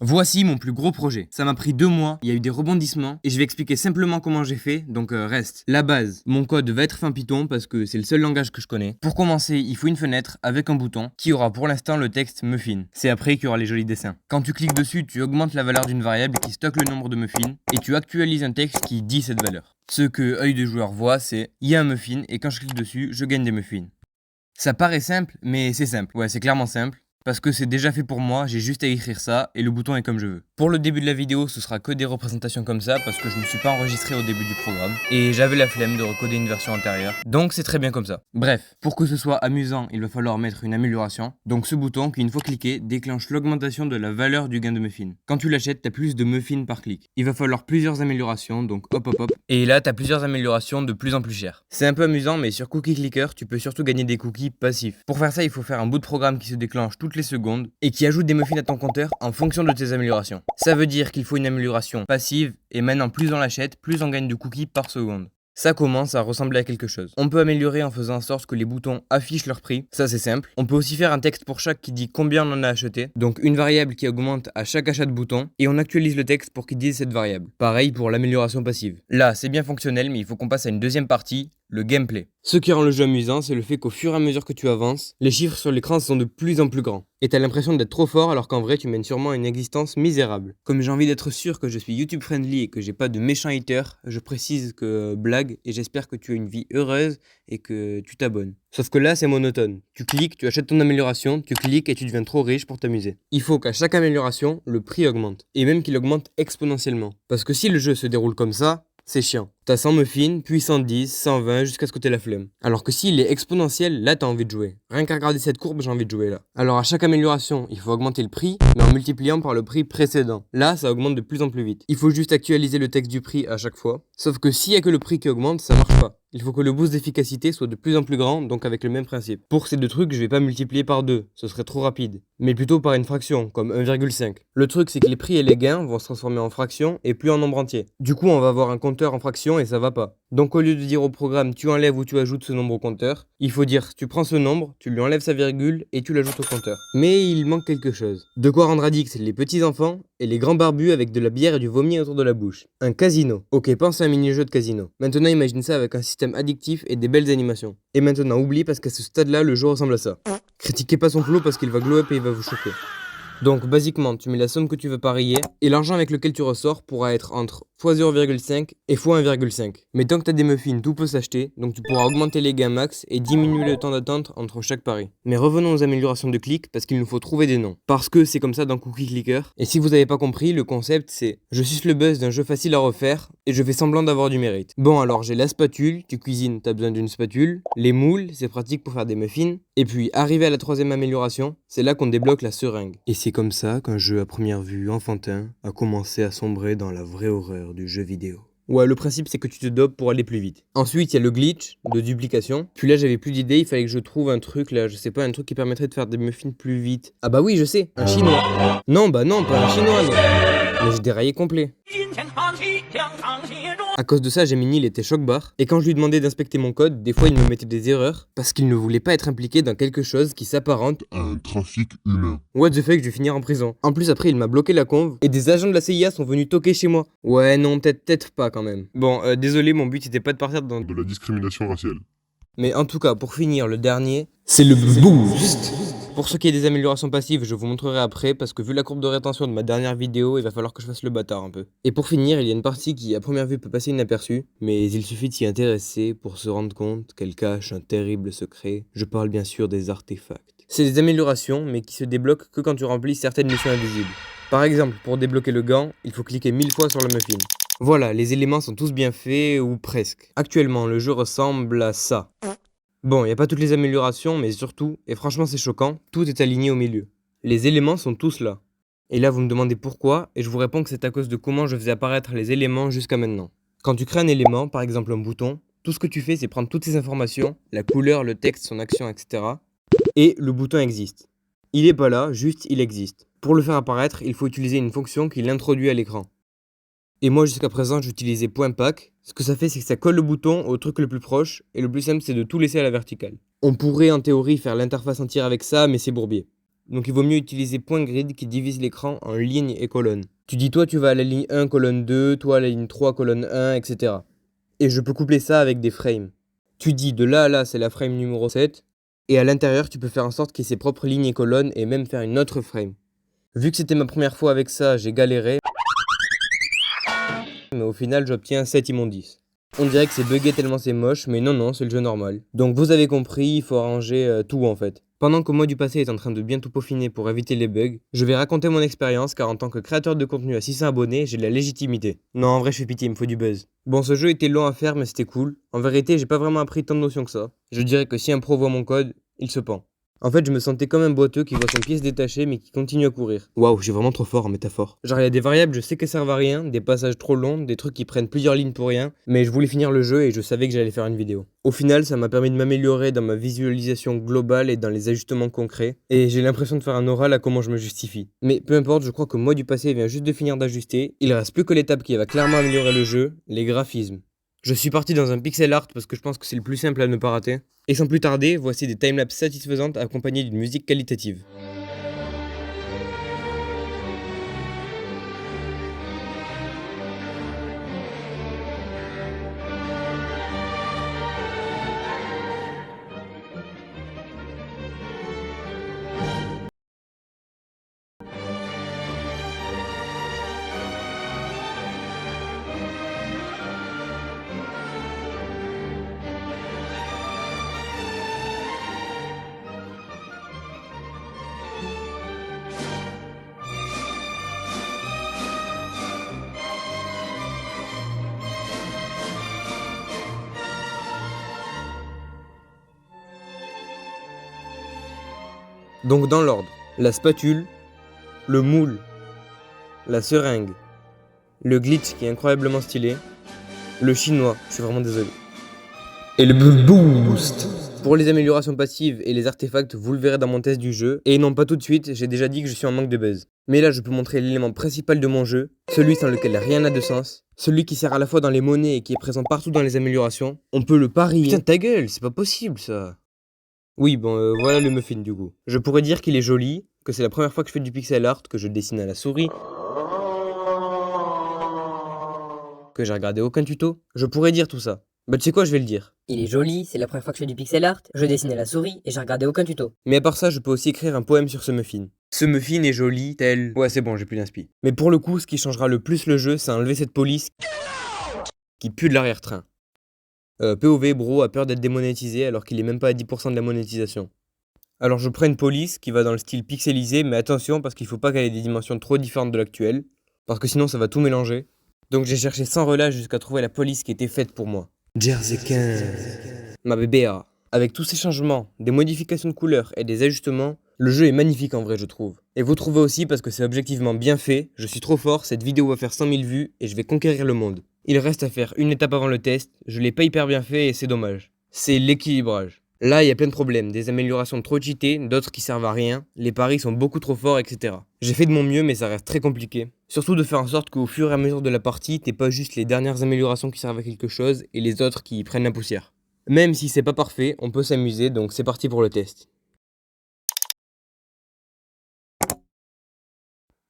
Voici mon plus gros projet. Ça m'a pris 2 mois, il y a eu des rebondissements et je vais expliquer simplement comment j'ai fait, donc reste. La base, mon code va être fin Python parce que c'est le seul langage que je connais. Pour commencer, il faut une fenêtre avec un bouton qui aura pour l'instant le texte muffin. C'est après qu'il y aura les jolis dessins. Quand tu cliques dessus, tu augmentes la valeur d'une variable qui stocke le nombre de muffins et tu actualises un texte qui dit cette valeur. Ce que œil de joueur voit, c'est il y a un muffin et quand je clique dessus, je gagne des muffins. Ça paraît simple, mais c'est simple. Ouais, c'est clairement simple. Parce que c'est déjà fait pour moi, j'ai juste à écrire ça et le bouton est comme je veux. Pour le début de la vidéo, ce sera que des représentations comme ça parce que je ne me suis pas enregistré au début du programme et j'avais la flemme de recoder une version antérieure. Donc c'est très bien comme ça. Bref, pour que ce soit amusant, il va falloir mettre une amélioration. Donc ce bouton qui une fois cliqué déclenche l'augmentation de la valeur du gain de muffins. Quand tu l'achètes, t'as plus de muffins par clic. Il va falloir plusieurs améliorations, donc hop hop hop. Et là t'as plusieurs améliorations de plus en plus chères. C'est un peu amusant mais sur Cookie Clicker, tu peux surtout gagner des cookies passifs. Pour faire ça, il faut faire un bout de programme qui se déclenche toutes les secondes et qui ajoute des muffins à ton compteur en fonction de tes améliorations. Ça veut dire qu'il faut une amélioration passive et maintenant plus on l'achète, plus on gagne de cookies par seconde. Ça commence à ressembler à quelque chose. On peut améliorer en faisant en sorte que les boutons affichent leur prix, ça c'est simple. On peut aussi faire un texte pour chaque qui dit combien on en a acheté, donc une variable qui augmente à chaque achat de bouton, et on actualise le texte pour qu'il dise cette variable. Pareil pour l'amélioration passive. Là, c'est bien fonctionnel, mais il faut qu'on passe à une deuxième partie, le gameplay. Ce qui rend le jeu amusant, c'est le fait qu'au fur et à mesure que tu avances, les chiffres sur l'écran sont de plus en plus grands. Et t'as l'impression d'être trop fort alors qu'en vrai tu mènes sûrement une existence misérable. Comme j'ai envie d'être sûr que je suis YouTube friendly et que j'ai pas de méchants haters, je précise que blague et j'espère que tu as une vie heureuse et que tu t'abonnes. Sauf que là c'est monotone. Tu cliques, tu achètes ton amélioration, tu cliques et tu deviens trop riche pour t'amuser. Il faut qu'à chaque amélioration, le prix augmente. Et même qu'il augmente exponentiellement. Parce que si le jeu se déroule comme ça, c'est chiant. T'as 100 muffins, puis 110, 120, jusqu'à ce que t'aies la flemme. Alors que s'il est exponentiel, là t'as envie de jouer. Rien qu'à regarder cette courbe, j'ai envie de jouer là. Alors à chaque amélioration, il faut augmenter le prix, mais en multipliant par le prix précédent. Là, ça augmente de plus en plus vite. Il faut juste actualiser le texte du prix à chaque fois. Sauf que s'il y a que le prix qui augmente, ça marche pas. Il faut que le boost d'efficacité soit de plus en plus grand, donc avec le même principe. Pour ces deux trucs, je vais pas multiplier par 2, ce serait trop rapide. Mais plutôt par une fraction, comme 1,5. Le truc, c'est que les prix et les gains vont se transformer en fractions et plus en nombre entier. Du coup, on va avoir un compteur en fractions et ça va pas. Donc au lieu de dire au programme tu enlèves ou tu ajoutes ce nombre au compteur, il faut dire tu prends ce nombre, tu lui enlèves sa virgule et tu l'ajoutes au compteur. Mais il manque quelque chose. De quoi rendre addicts les petits enfants et les grands barbus avec de la bière et du vomi autour de la bouche. Un casino. Ok, pense à un mini-jeu de casino. Maintenant imagine ça avec un système addictif et des belles animations. Et maintenant oublie parce qu'à ce stade-là, le jeu ressemble à ça. Critiquez pas son flow parce qu'il va glow up et il va vous choquer. Donc basiquement, tu mets la somme que tu veux parier et l'argent avec lequel tu ressors pourra être entre x 0,5 et x 1,5. Mais tant que tu as des muffins, tout peut s'acheter, donc tu pourras augmenter les gains max et diminuer le temps d'attente entre chaque pari. Mais revenons aux améliorations de clic parce qu'il nous faut trouver des noms. Parce que c'est comme ça dans Cookie Clicker. Et si vous n'avez pas compris, le concept c'est je suce le buzz d'un jeu facile à refaire et je fais semblant d'avoir du mérite. Bon alors j'ai la spatule, tu cuisines, t'as besoin d'une spatule. Les moules, c'est pratique pour faire des muffins. Et puis arrivé à la troisième amélioration, c'est là qu'on débloque la seringue. Et c'est comme ça qu'un jeu à première vue enfantin a commencé à sombrer dans la vraie horreur du jeu vidéo. Ouais, le principe c'est que tu te dopes pour aller plus vite. Ensuite, il y a le glitch de duplication. Puis là, j'avais plus d'idées, il fallait que je trouve un truc là, je sais pas, un truc qui permettrait de faire des muffins plus vite. Ah bah oui, je sais, un chinois. Non, bah non, pas un chinois, non. Mais j'ai déraillé complet. À cause de ça, Gemini il était choc-barre, et quand je lui demandais d'inspecter mon code, des fois il me mettait des erreurs, parce qu'il ne voulait pas être impliqué dans quelque chose qui s'apparente à un trafic humain. What the fuck, je vais finir en prison. En plus après il m'a bloqué la conve, et des agents de la CIA sont venus toquer chez moi. Ouais non, peut-être pas quand même. Bon, désolé, mon but c'était pas de partir dans De la discrimination raciale. Mais en tout cas, pour finir, le dernier, c'est le boost. Pour ce qui est des améliorations passives, je vous montrerai après parce que vu la courbe de rétention de ma dernière vidéo, il va falloir que je fasse le bâtard un peu. Et pour finir, il y a une partie qui à première vue peut passer inaperçue, mais il suffit de s'y intéresser pour se rendre compte qu'elle cache un terrible secret. Je parle bien sûr des artefacts. C'est des améliorations, mais qui se débloquent que quand tu remplis certaines missions invisibles. Par exemple, pour débloquer le gant, il faut cliquer 1000 fois sur le muffin. Voilà, les éléments sont tous bien faits, ou presque. Actuellement, le jeu ressemble à ça. Bon, y a pas toutes les améliorations, mais surtout, et franchement c'est choquant, tout est aligné au milieu. Les éléments sont tous là. Et là vous me demandez pourquoi, et je vous réponds que c'est à cause de comment je faisais apparaître les éléments jusqu'à maintenant. Quand tu crées un élément, par exemple un bouton, tout ce que tu fais c'est prendre toutes ces informations, la couleur, le texte, son action, etc. Et le bouton existe. Il est pas là, juste il existe. Pour le faire apparaître, il faut utiliser une fonction qui l'introduit à l'écran. Et moi jusqu'à présent j'utilisais .pack. Ce que ça fait c'est que ça colle le bouton au truc le plus proche et le plus simple c'est de tout laisser à la verticale. On pourrait en théorie faire l'interface entière avec ça mais c'est bourbier. Donc il vaut mieux utiliser point grid qui divise l'écran en lignes et colonnes. Tu dis toi tu vas à la ligne 1 colonne 2, toi à la ligne 3 colonne 1, etc. Et je peux coupler ça avec des frames. Tu dis de là à là c'est la frame numéro 7, et à l'intérieur tu peux faire en sorte qu'il y ait ses propres lignes et colonnes et même faire une autre frame. Vu que c'était ma première fois avec ça, j'ai galéré. Mais au final j'obtiens 7 immondices. On dirait que c'est bugué tellement c'est moche, mais non, c'est le jeu normal. Donc vous avez compris, il faut arranger tout en fait. Pendant que moi du passé est en train de bien tout peaufiner pour éviter les bugs, je vais raconter mon expérience car en tant que créateur de contenu à 600 abonnés, j'ai de la légitimité. Non, en vrai je fais pitié, il me faut du buzz. Bon, ce jeu était long à faire mais c'était cool. En vérité, j'ai pas vraiment appris tant de notions que ça. Je dirais que si un pro voit mon code, il se pend. En fait, je me sentais comme un boiteux qui voit son pied se détacher mais qui continue à courir. Waouh, j'ai vraiment trop fort en métaphore. Genre, il y a des variables, je sais qu'elles servent à rien, des passages trop longs, des trucs qui prennent plusieurs lignes pour rien, mais je voulais finir le jeu et je savais que j'allais faire une vidéo. Au final, ça m'a permis de m'améliorer dans ma visualisation globale et dans les ajustements concrets, et j'ai l'impression de faire un oral à comment je me justifie. Mais peu importe, je crois que moi du passé vient juste de finir d'ajuster, il reste plus que l'étape qui va clairement améliorer le jeu, les graphismes. Je suis parti dans un pixel art parce que je pense que c'est le plus simple à ne pas rater. Et sans plus tarder, voici des timelapses satisfaisantes accompagnées d'une musique qualitative. Donc dans l'ordre, la spatule, le moule, la seringue, le glitch qui est incroyablement stylé, le chinois, je suis vraiment désolé, et le boost. Pour les améliorations passives et les artefacts, vous le verrez dans mon test du jeu, et non pas tout de suite, j'ai déjà dit que je suis en manque de buzz. Mais là je peux montrer l'élément principal de mon jeu, celui sans lequel rien n'a de sens, celui qui sert à la fois dans les monnaies et qui est présent partout dans les améliorations. On peut le parier. Putain ta gueule, c'est pas possible ça. Oui, bon, voilà le muffin du coup. Je pourrais dire qu'il est joli, que c'est la première fois que je fais du pixel art, que je dessine à la souris, que j'ai regardé aucun tuto. Je pourrais dire tout ça. Bah tu sais quoi, je vais le dire. Il est joli, c'est la première fois que je fais du pixel art, je dessine à la souris et j'ai regardé aucun tuto. Mais à part ça, je peux aussi écrire un poème sur ce muffin. Ce muffin est joli, tel... Ouais, c'est bon, j'ai plus d'inspi. Mais pour le coup, ce qui changera le plus le jeu, c'est enlever cette police qui pue de l'arrière-train. POV, bro, a peur d'être démonétisé alors qu'il est même pas à 10% de la monétisation. Alors je prends une police qui va dans le style pixelisé, mais attention parce qu'il faut pas qu'elle ait des dimensions trop différentes de l'actuelle, parce que sinon ça va tout mélanger. Donc j'ai cherché sans relâche jusqu'à trouver la police qui était faite pour moi. Jersey 15. Ma bébé A. Avec tous ces changements, des modifications de couleurs et des ajustements, le jeu est magnifique en vrai je trouve. Et vous trouvez aussi parce que c'est objectivement bien fait, je suis trop fort, cette vidéo va faire 100 000 vues et je vais conquérir le monde. Il reste à faire une étape avant le test, je l'ai pas hyper bien fait et c'est dommage. C'est l'équilibrage. Là, il y a plein de problèmes, des améliorations trop cheatées, d'autres qui servent à rien, les paris sont beaucoup trop forts, etc. J'ai fait de mon mieux mais ça reste très compliqué. Surtout de faire en sorte qu'au fur et à mesure de la partie, t'aies pas juste les dernières améliorations qui servent à quelque chose et les autres qui prennent la poussière. Même si c'est pas parfait, on peut s'amuser, donc c'est parti pour le test.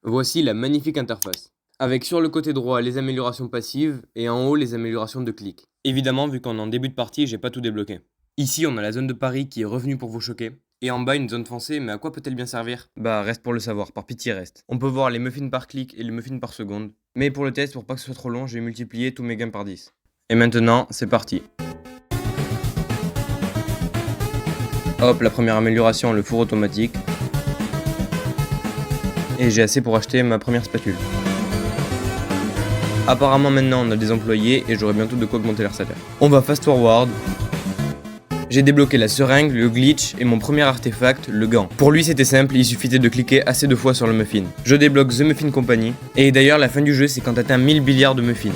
Voici la magnifique interface. Avec sur le côté droit les améliorations passives et en haut les améliorations de clic. Évidemment, vu qu'on est en début de partie, j'ai pas tout débloqué. Ici, on a la zone de pari qui est revenue pour vous choquer. Et en bas, une zone foncée, mais à quoi peut-elle bien servir? Bah, reste pour le savoir, par pitié reste. On peut voir les muffins par clic et les muffins par seconde. Mais pour le test, pour pas que ce soit trop long, je vais multiplier tous mes gains par 10. Et maintenant, c'est parti. Hop, la première amélioration, le four automatique. Et j'ai assez pour acheter ma première spatule. Apparemment maintenant on a des employés et j'aurai bientôt de quoi augmenter leur salaire. On va fast forward. J'ai débloqué la seringue, le glitch et mon premier artefact, le gant. Pour lui c'était simple, il suffisait de cliquer assez de fois sur le muffin. Je débloque The Muffin Company. Et d'ailleurs la fin du jeu c'est quand t'atteins 1000 milliards de muffins.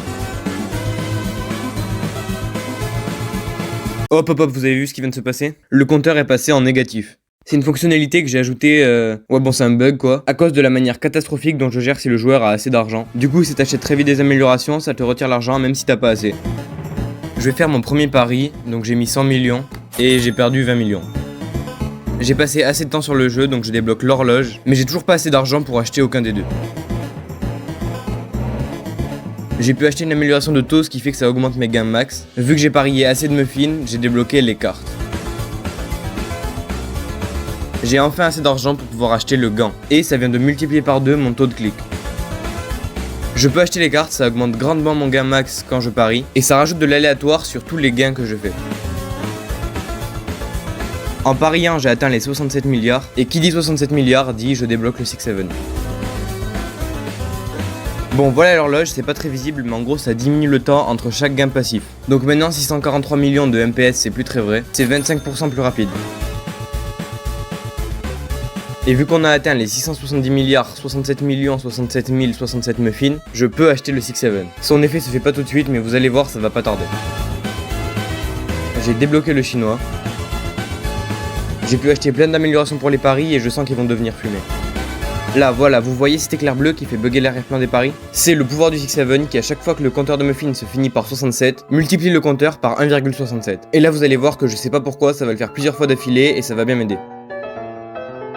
Hop hop hop, vous avez vu ce qui vient de se passer? Le compteur est passé en négatif. C'est une fonctionnalité que j'ai ajoutée, ouais bon c'est un bug quoi, à cause de la manière catastrophique dont je gère si le joueur a assez d'argent. Du coup si t'achètes très vite des améliorations, ça te retire l'argent même si t'as pas assez. Je vais faire mon premier pari, donc j'ai mis 100 millions, et j'ai perdu 20 millions. J'ai passé assez de temps sur le jeu donc je débloque l'horloge, mais j'ai toujours pas assez d'argent pour acheter aucun des deux. J'ai pu acheter une amélioration de taux, ce qui fait que ça augmente mes gains max. Vu que j'ai parié assez de muffins, j'ai débloqué les cartes. J'ai enfin assez d'argent pour pouvoir acheter le gant, et ça vient de multiplier par 2 mon taux de clic. Je peux acheter les cartes, ça augmente grandement mon gain max quand je parie, et ça rajoute de l'aléatoire sur tous les gains que je fais. En pariant, j'ai atteint les 67 milliards, et qui dit 67 milliards dit je débloque le 6-7. Bon voilà l'horloge, c'est pas très visible mais en gros ça diminue le temps entre chaque gain passif. Donc maintenant 643 millions de MPS c'est plus très vrai, c'est 25% plus rapide. Et vu qu'on a atteint les 670 milliards, 67 millions, 67 000, 67 muffins, je peux acheter le 6-7. Son effet se fait pas tout de suite mais vous allez voir ça va pas tarder. J'ai débloqué le chinois. J'ai pu acheter plein d'améliorations pour les paris et je sens qu'ils vont devenir fumés. Là, voilà, vous voyez cet éclair bleu qui fait bugger l'arrière-plan des paris? C'est le pouvoir du 6-7 qui, à chaque fois que le compteur de muffins se finit par 67, multiplie le compteur par 1,67. Et là, vous allez voir que je sais pas pourquoi, ça va le faire plusieurs fois d'affilée et ça va bien m'aider.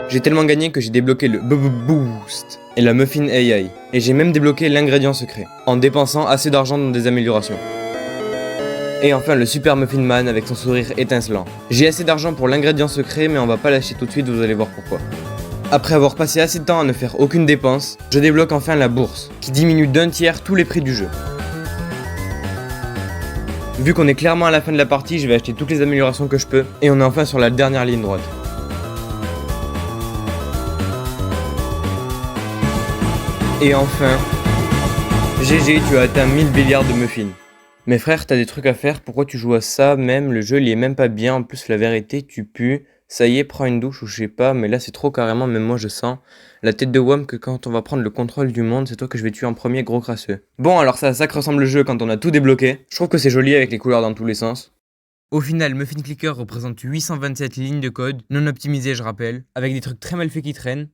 J'ai tellement gagné que j'ai débloqué le Boost et la Muffin AI. Et j'ai même débloqué l'ingrédient secret, en dépensant assez d'argent dans des améliorations. Et enfin le Super Muffin Man avec son sourire étincelant. J'ai assez d'argent pour l'ingrédient secret mais on va pas lâcher tout de suite, vous allez voir pourquoi. Après avoir passé assez de temps à ne faire aucune dépense, je débloque enfin la bourse, qui diminue d'un tiers tous les prix du jeu. Vu qu'on est clairement à la fin de la partie, je vais acheter toutes les améliorations que je peux, et on est enfin sur la dernière ligne droite. Et enfin, GG, tu as atteint 1000 milliards de muffins. Mais frère, t'as des trucs à faire, pourquoi tu joues à ça même? Le jeu il est même pas bien, en plus la vérité, tu pues. Ça y est, prends une douche ou je sais pas, mais là c'est trop carrément, même moi je sens la tête de Wham que quand on va prendre le contrôle du monde, c'est toi que je vais tuer en premier, gros crasseux. Bon alors ça que ressemble le jeu quand on a tout débloqué. Je trouve que c'est joli avec les couleurs dans tous les sens. Au final, Muffin Clicker représente 827 lignes de code, non optimisées je rappelle, avec des trucs très mal faits qui traînent.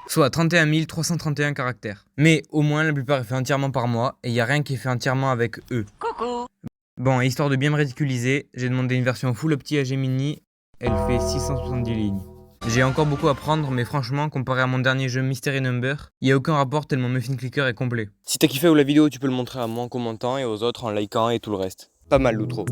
Soit 31 331 caractères. Mais au moins la plupart est fait entièrement par moi, et y a rien qui est fait entièrement avec eux. Coucou. Bon, histoire de bien me ridiculiser, j'ai demandé une version full opti à Gemini, elle fait 670 lignes. J'ai encore beaucoup à prendre, mais franchement, comparé à mon dernier jeu Mystery Number, il n'y a aucun rapport tellement Muffin Clicker est complet. Si t'as kiffé la vidéo, tu peux le montrer à moi en commentant et aux autres en likant et tout le reste. Pas mal l'outro.